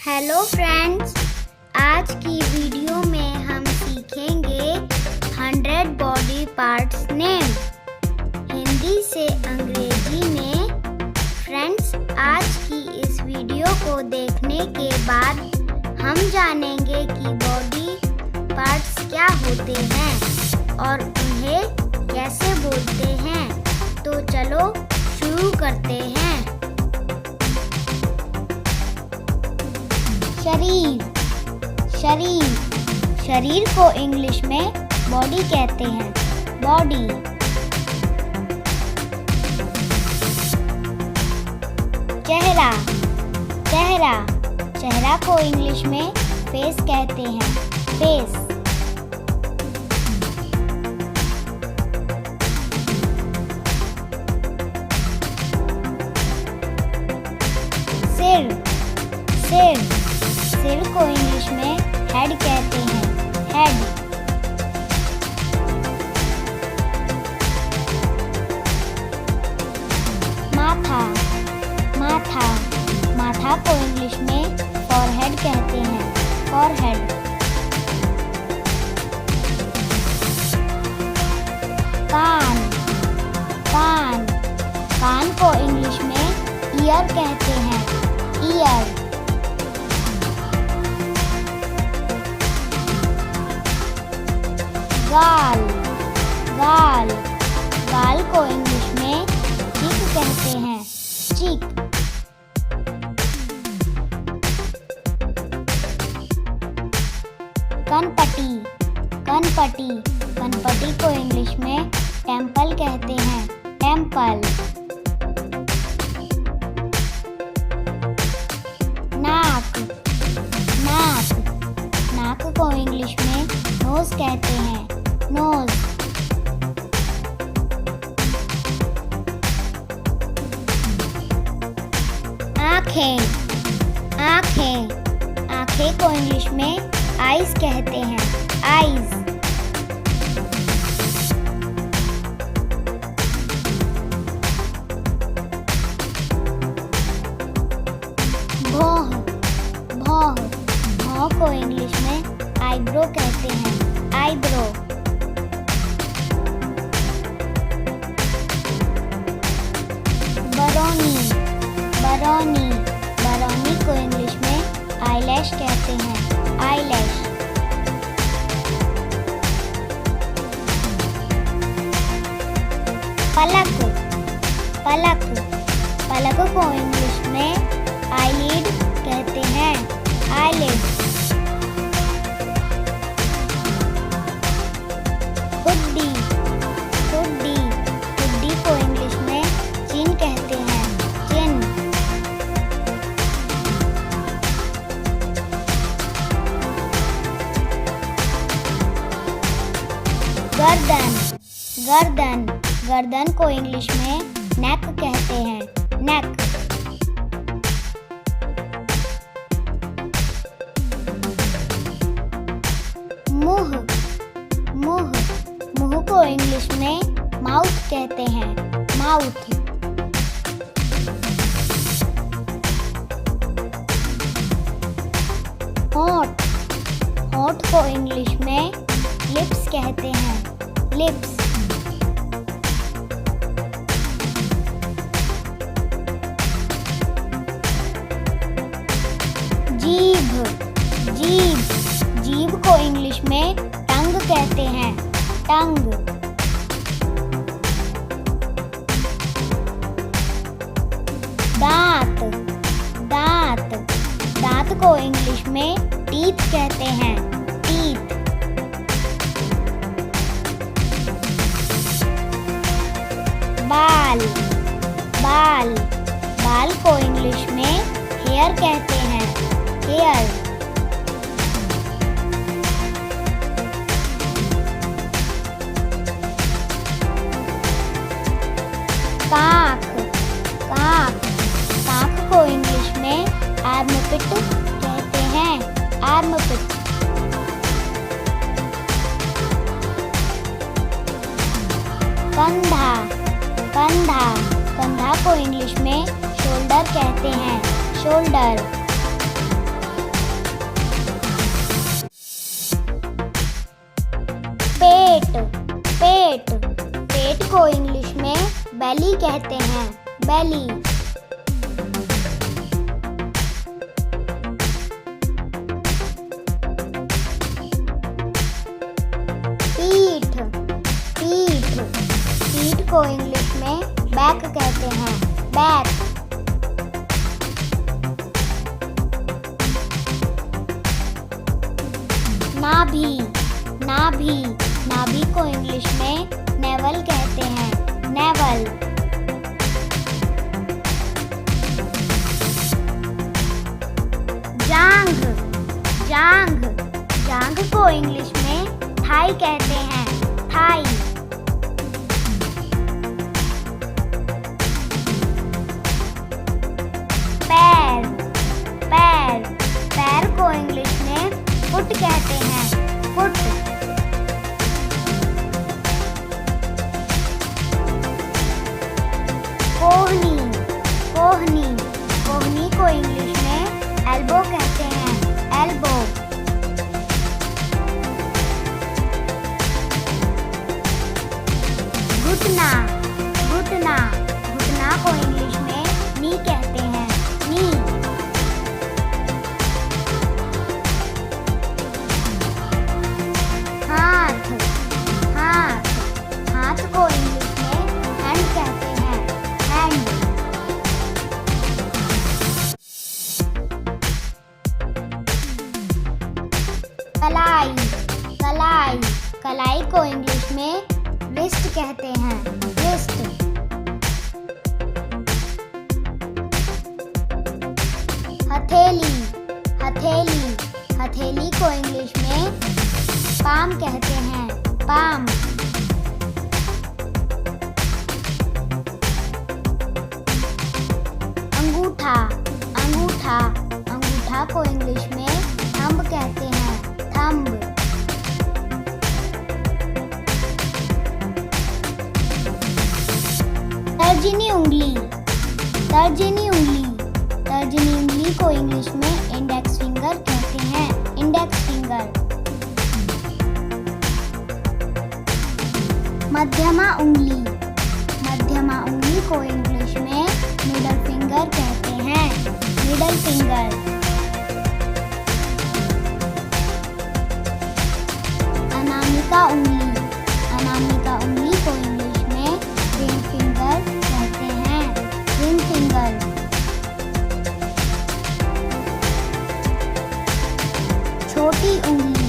Hello friends, आज की video में हम सीखेंगे 100 बॉडी पार्ट्स नेम हिंदी से अंग्रेजी में। फ्रेंड्स, आज की इस वीडियो को देखने के बाद हम जानेंगे कि बॉडी पार्ट्स क्या होते हैं और उन्हें कैसे बोलते हैं। तो चलो शुरू करते हैं। शरीर को इंग्लिश में बॉडी कहते हैं। बॉडी। चेहरा को इंग्लिश में फेस कहते हैं। फेस। सिर को इंग्लिश में हेड कहते हैं। हेड। माथा को इंग्लिश में फॉरहेड कहते हैं। फॉरहेड। कान को इंग्लिश में ईयर कहते हैं। ईयर। गाल को इंग्लिश में चीक कहते हैं। चीक। कनपटी को इंग्लिश में टेम्पल कहते हैं। टेम्पल। नाक को इंग्लिश में नोज कहते हैं। नोज। आँखें को इंग्लिश में आईज कहते हैं। आईज। भौं को इंग्लिश में आईब्रो कहते हैं। आईब्रो। बरौनी को इंग्लिश में आईलैश कहते हैं। आईलैश। पलक को इंग्लिश में आईलिड कहते हैं। आईलिड। हुड्डी को इंग्लिश में चिन कहते हैं। चिन। गर्दन को इंग्लिश में नेक कहते हैं। नेक। मुंह को इंग्लिश में माउथ कहते हैं। माउथ। होंठ को इंग्लिश में लिप्स कहते हैं। लिप्स। जीभ को इंग्लिश में टंग कहते हैं। टंग। दांत को इंग्लिश में टीथ कहते हैं। टीथ। बाल को इंग्लिश में हेयर कहते हैं। हेयर। कांख को इंग्लिश में आर्मपिट कहते हैं। आर्मपिट। कंधा को इंग्लिश में शोल्डर कहते हैं। शोल्डर। को इंग्लिश में बेली कहते हैं, बेली। पीठ, पीठ, पीठ को इंग्लिश में बैक कहते हैं, बैक। नाभि, नाभि, नाभि को इंग्लिश में नेवल कहते हैं, नेवल। जांघ, जांघ, जांघ को इंग्लिश में थाई कहते हैं, थाई। पैर, पैर, पैर को इंग्लिश में फुट कहते हैं, फुट। कोहनी, कोहनी, कोहनी को इंग्लिश में एल्बो कहते हैं, एल्बो। घुटना, घुटना, घुटना को इंग्लिश में नी कहते हैं, नी। हाथ, हाथ, हाथ को इंग्लिश में हैंड कहते हैं, हैंड। कलाई, कलाई, कलाई को इंग्लिश में रिस्ट कहते हैं, रिस्ट। हथेली, हथेली, हथेली को इंग्लिश में पाम कहते हैं, पाम। अंगूठा, अंगूठा, अंगूठा को इंग्लिश में थंब कहते हैं, थंब। तर्जनी उंगली, तर्जनी उंगली, तर्जनी उंगली को इंग्लिश में इंडेक्स फिंगर कहते हैं, इंडेक्स फिंगर। मध्यमा उंगली, मध्यमा उंगली को इंग्लिश में मिडल फिंगर कहते हैं, मिडल फिंगर। अनामिका उंगली, अनामिका उंगली को इंग्लिश में रिंग फिंगर कहते हैं, रिंग फिंगर। छोटी उंगली,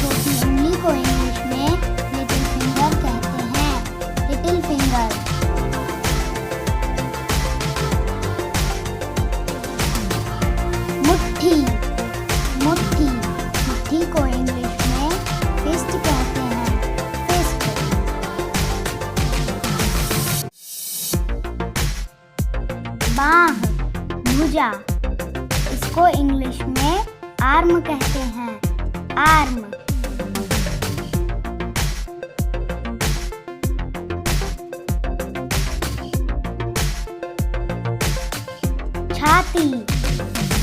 छोटी उंगली को इंग्लिश में लिटिल फिंगर कहते हैं, लिटिल फिंगर। मुट्ठी, मुट्ठी, मुट्ठी को इंग्लिश में फिस्ट कहते हैं, फिस्ट। बाह, भुजा, इसको इंग्लिश में आर्म कहते हैं, आर्म। छाती,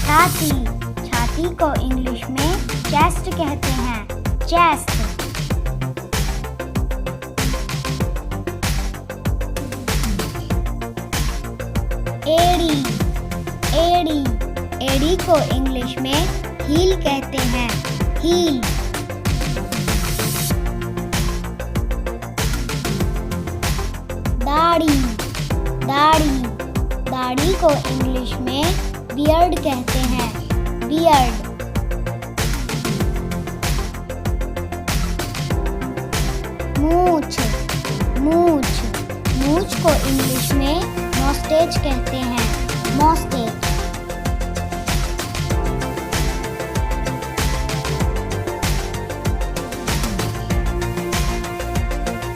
छाती, छाती को इंग्लिश में चेस्ट कहते हैं, चेस्ट। एड़ी, एड़ी, एड़ी को इंग्लिश में हील कहते हैं, हील। दाढ़ी, दाढ़ी, दाढ़ी को इंग्लिश में बियर्ड कहते हैं, बियर्ड। मूछ, मूछ, मूछ को इंग्लिश में मॉस्टेच कहते हैं, मॉस्टेच।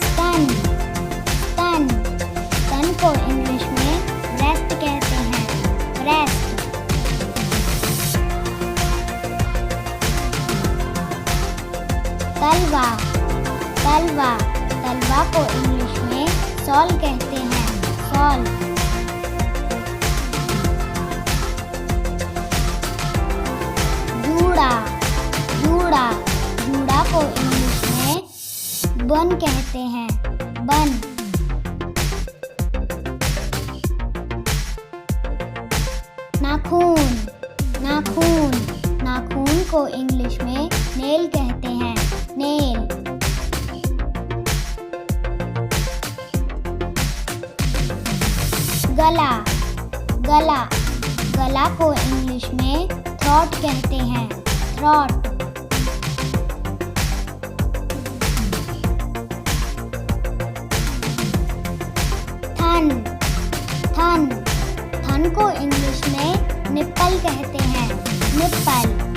स्तन, स्तन, स्तन को इंग्लिश में ब्रेस्ट कहते हैं, ब्रेस्ट। तलवा, तलवा, तलवा को इंग्लिश में सॉल कहते हैं, सॉल। जूड़ा, जूड़ा, जूड़ा को इंग्लिश में बन कहते हैं, बन। को इंग्लिश में नेल कहते हैं, नेल। गला, गला, गला को इंग्लिश में थ्रोट कहते हैं, थ्रोट। थन, थन, थन को इंग्लिश में निप्पल कहते हैं, निप्पल।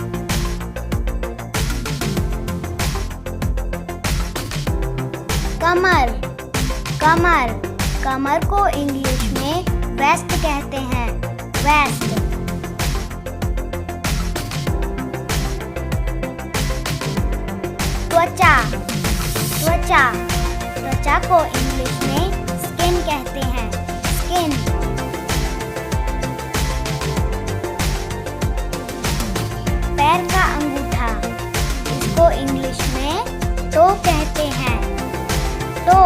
कमर, कमर, कमर को इंग्लिश में वेस्ट कहते हैं, वेस्ट। त्वचा, त्वचा, त्वचा को इंग्लिश में स्किन कहते हैं, स्किन। पैर का अंगूठा, इसको इंग्लिश में टो कहते हैं, टो।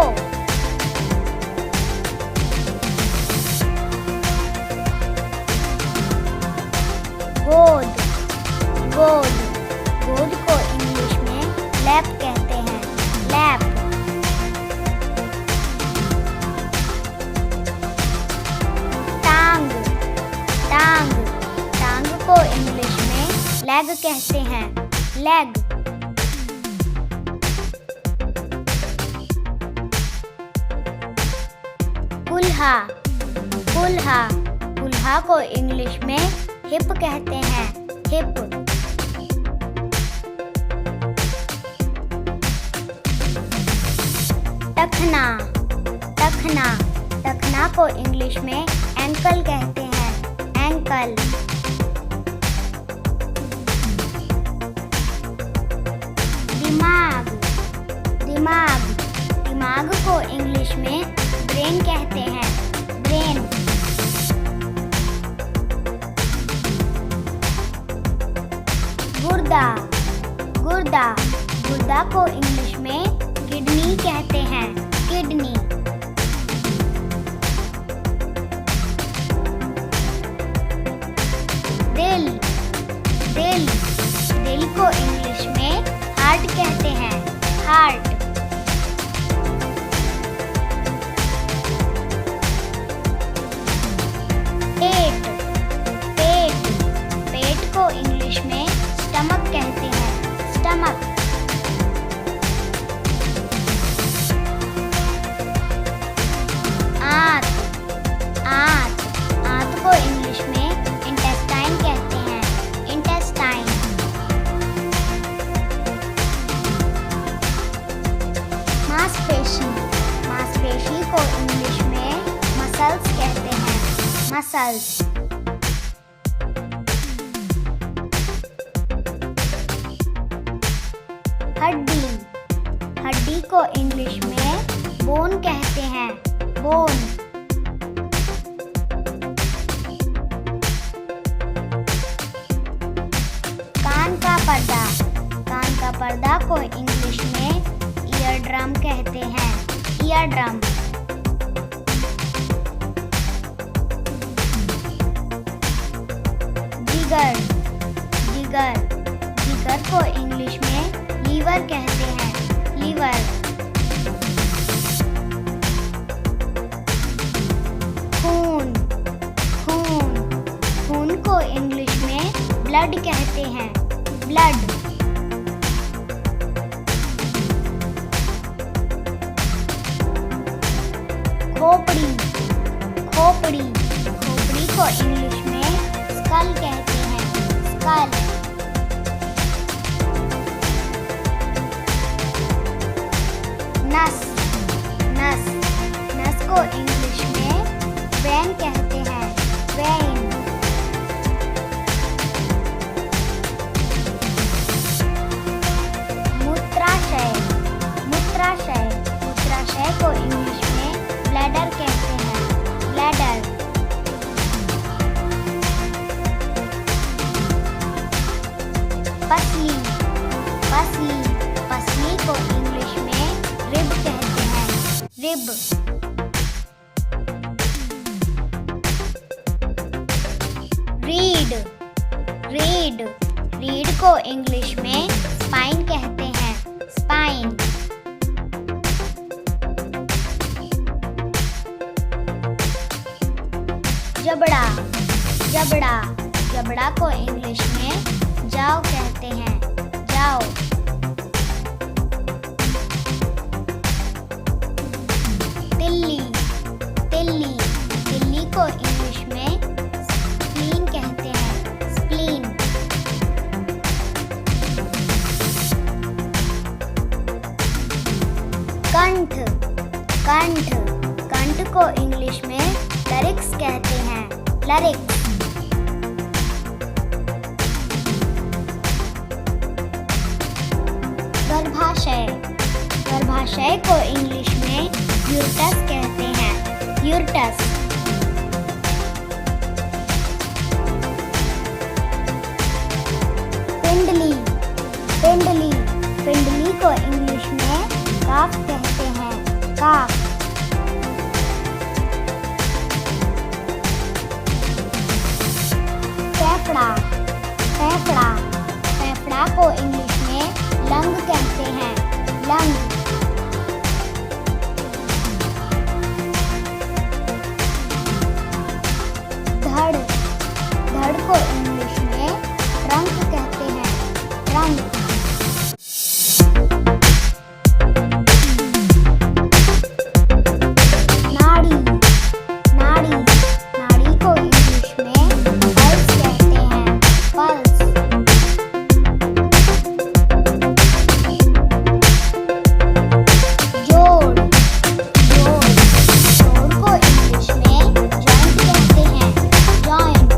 गोद, गोद, गोद को इंग्लिश में लैप कहते हैं, लैप। टांग, टांग, टांग को इंग्लिश में लेग कहते हैं, लेग। कुल्हा, कुल्हा, कुल्हा को इंग्लिश में हिप कहते हैं, हिप। टखना, टखना, टखना को इंग्लिश में एंकल कहते हैं, एंकल। दिमाग, दिमाग, दिमाग को इंग्लिश में ब्रेन कहते हैं, ब्रेन। गुर्दा, गुर्दा, गुर्दा को इंग्लिश में किडनी कहते हैं, किडनी। दिल, दिल, दिल को इंग्लिश में हार्ट कहते हैं, हार्ट। पेट, पेट, पेट को इंग्लिश में स्टमक कहते हैं, स्टमक। आंत, आंत, आंत को इंग्लिश में इंटेस्टाइन कहते हैं, इंटेस्टाइन। मांसपेशी, मांसपेशी को इंग्लिश में मसल्स कहते हैं, मसल्स। हड्डी, हड्डी को इंग्लिश में बोन कहते हैं, बोन। कान का पर्दा, कान का पर्दा को इंग्लिश में ईयर ड्रम कहते हैं, ईयर ड्रम। जिगर, जिगर, जिगर को इंग्लिश में लीवर कहते हैं, लीवर। खून, खून, खून को इंग्लिश में ब्लड कहते हैं, ब्लड। खोपड़ी, खोपड़ी, खोपड़ी को इंग्लिश में स्कल कहते हैं, स्कल। नस, नस, नस को इंग्लिश में वेन कहते हैं, वेन। मूत्राशय, मूत्राशय, मूत्राशय को इंग्लिश में ब्लैडर कहते हैं, ब्लैडर। पसली, पसली, पसली को इंग्लिश में रिब कहते हैं, रिब। रीढ़, रीढ़, रीढ़ को इंग्लिश में स्पाइन कहते हैं, स्पाइन। जबड़ा, जबड़ा, जबड़ा को इंग्लिश में जाव कहते हैं, जाव। तिल्ली, तिल्ली, तिल्ली को इंग्लिश में स्प्लीन कहते हैं, स्प्लीन। कंठ, कंठ, कंठ को इंग्लिश में लरिक्स कहते हैं, लरिक्स। गर्भाशय, गर्भाशय को इंग्लिश में यूरटस कहते हैं, यूरटस। पिंडली, पिंडली, पिंडली को इंग्लिश में काफ कहते हैं, काफ। फेफड़ा, फेफड़ा, फेफड़ा को इंग्लिश में लंग कहते हैं, लंग। धड़, धड़ को इंग्लिश में ट्रंक कहते हैं, ट्रंक। नाड़ी, नाड़ी, नाड़ी को इंग्लिश में पल्स कहते हैं, पल्स। जोड़, जोड़, जोड़ को इंग्लिश में जॉइंट कहते हैं, जॉइंट।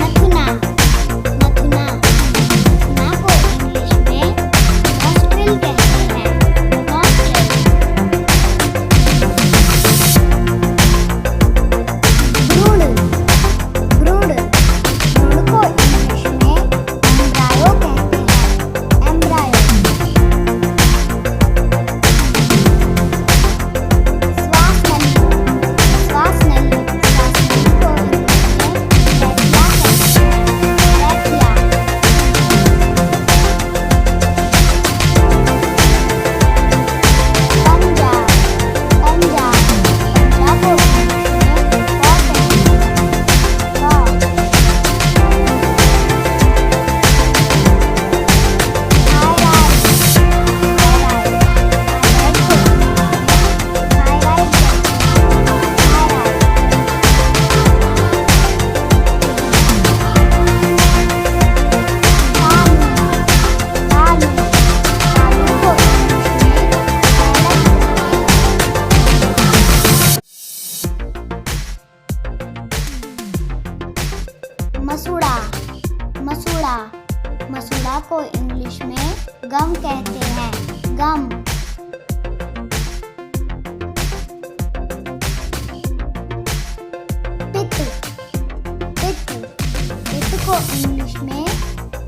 नथुना, नथुना, नथुना को इंग्लिश में नॉस्ट्रिल कहते हैं, नॉस्ट्रिल। भ्रूण, भ्रूण, भ्रूण को इंग्लिश में एम्ब्रायो कहते हैं, एम्ब्रायो। श्वास नली, श्वास नली, श्वास नली को इंग्लिश में ट्रैकिया कहते हैं, ट्रैकिया। पंजा, पंजा, पंजा को इंग्लिश में पॉ कहते हैं, पॉ। थायराइड, थायराइड, थायराइड को इंग्लिश में थायराइड कहते हैं, थायराइड। तालू, तालू, तालू को इंग्लिश में टैलेंट कहते हैं। मसूड़ा, मसूड़ा, मसूड़ा को इंग्लिश में गम कहते हैं, गम। पित्त, पित्त, पित्त को इंग्लिश में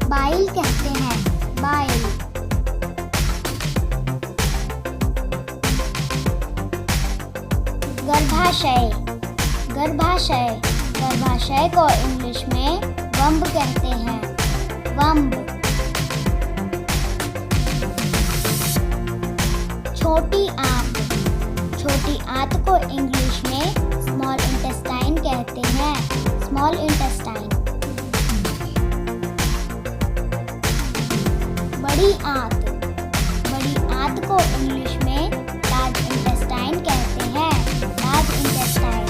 बाइल कहते हैं, बाइल। गर्भाशय, गर्भाशय, गर्भाशय को इंग्लिश में वंब कहते हैं, वंब। छोटी आंत, छोटी आंत को इंग्लिश में स्मॉल इंटेस्टाइन कहते हैं, स्मॉल इंटेस्टाइन। बड़ी आंत, बड़ी आंत को इंग्लिश में लार्ज इंटेस्टाइन कहते हैं, लार्ज इंटेस्टाइन।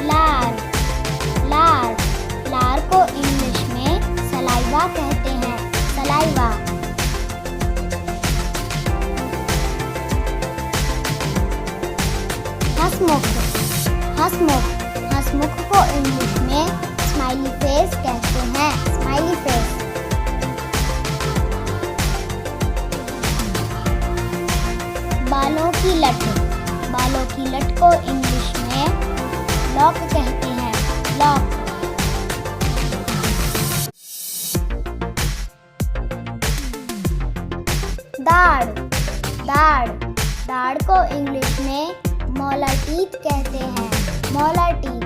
लार, लार, लार को इंग्लिश में सलाइवा कहते हैं, सलाइवा। हंसमुख, हंसमुख, हंसमुख को इंग्लिश में स्माइली फेस कहते हैं, स्माइली फेस। बालों की लट, बालों की लट को इंग्लिश में लॉक कहते हैं, लॉक। दाढ़, दाढ़, हाड़ को इंग्लिश में मोलर टीथ कहते हैं। Molar teeth.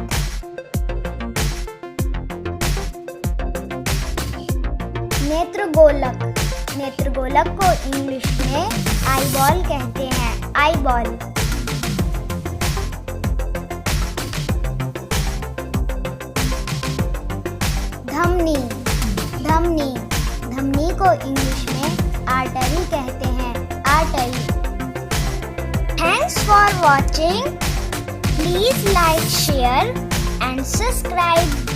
नेत्रगोलक। नेत्रगोलक को इंग्लिश में आईबॉल कहते हैं। आईबॉल। धमनी। धमनी। धमनी को इंग्लिश में आर्टरी कहते हैं। Artery. Thanks for watching. Please like, share and subscribe.